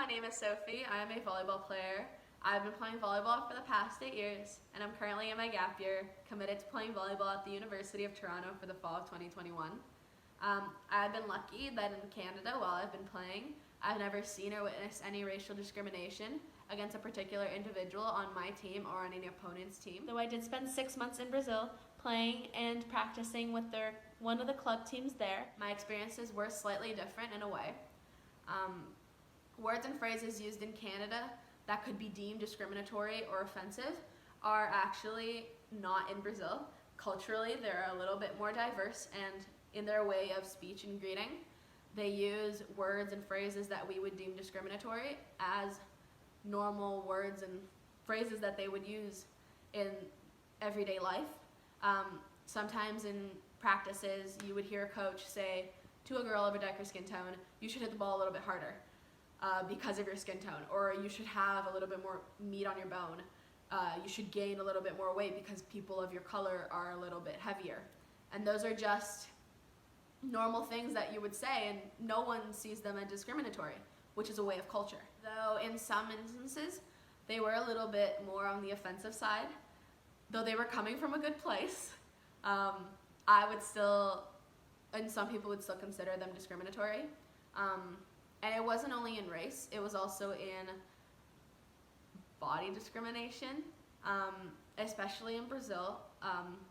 name is Sophie. I am a volleyball player. I've been playing volleyball for the past 8 years, and I'm currently in my gap year, committed to playing volleyball at the University of Toronto for the fall of 2021. I've been lucky that in Canada, while I've been playing, I've never seen or witnessed any racial discrimination against a particular individual on my team or on any opponent's team. Though I did spend 6 months in Brazil playing and practicing with one of the club teams there, my experiences were slightly different in a way. Words and phrases used in Canada that could be deemed discriminatory or offensive are actually not in Brazil. Culturally, they're a little bit more diverse, and in their way of speech and greeting, they use words and phrases that we would deem discriminatory as normal words and phrases that they would use in everyday life. Sometimes in practices, you would hear a coach say to a girl of a darker skin tone, "You should hit the ball a little bit harder because of your skin tone," or "You should have a little bit more meat on your bone. You should gain a little bit more weight because people of your color are a little bit heavier." And those are just normal things that you would say, and no one sees them as discriminatory, which is a way of culture. Though in some instances, they were a little bit more on the offensive side, though they were coming from a good place. I would still, and some people would still consider them discriminatory. And it wasn't only in race, it was also in body discrimination, especially in Brazil.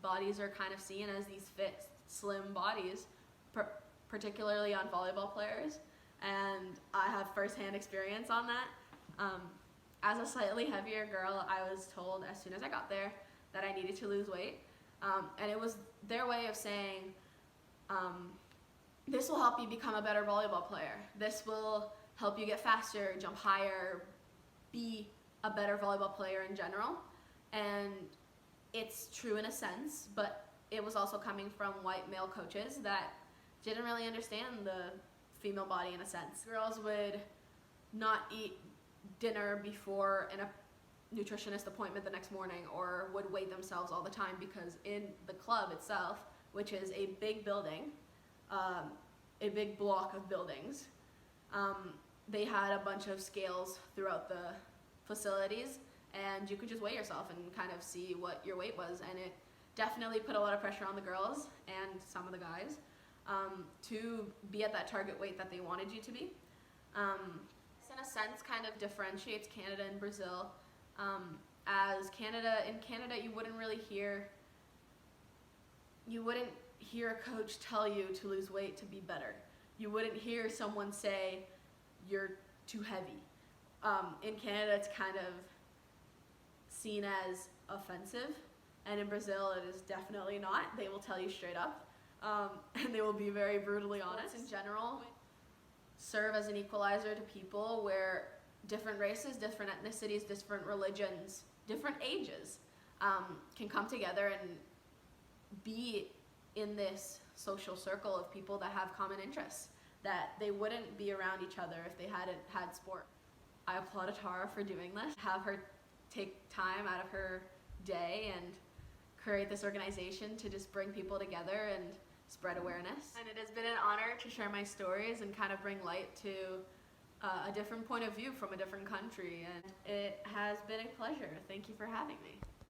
Bodies are kind of seen as these fit, slim bodies, particularly on volleyball players, and I have firsthand experience on that. As a slightly heavier girl, I was told as soon as I got there that I needed to lose weight, and it was their way of saying, "This will help you become a better volleyball player. This will help you get faster, jump higher, be a better volleyball player in general." And it's true in a sense, but it was also coming from white male coaches that didn't really understand the female body in a sense. Girls would not eat dinner before a nutritionist appointment the next morning, or would weigh themselves all the time because in the club itself, which is a big building, a big block of buildings, they had a bunch of scales throughout the facilities, and you could just weigh yourself and kind of see what your weight was, and it definitely put a lot of pressure on the girls and some of the guys to be at that target weight that they wanted you to be. This in a sense kind of differentiates Canada and Brazil, as in Canada you wouldn't hear a coach tell you to lose weight to be better. You wouldn't hear someone say you're too heavy. In Canada it's kind of seen as offensive, and in Brazil it is definitely not. They will tell you straight up, and they will be very brutally honest. In general, serve as an equalizer to people where different races, different ethnicities, different religions, different ages can come together and be in this social circle of people that have common interests, that they wouldn't be around each other if they hadn't had sport. I applaud Atara for doing this, have her take time out of her day and create this organization to just bring people together and spread awareness. And it has been an honor to share my stories and kind of bring light to a different point of view from a different country, and it has been a pleasure. Thank you for having me.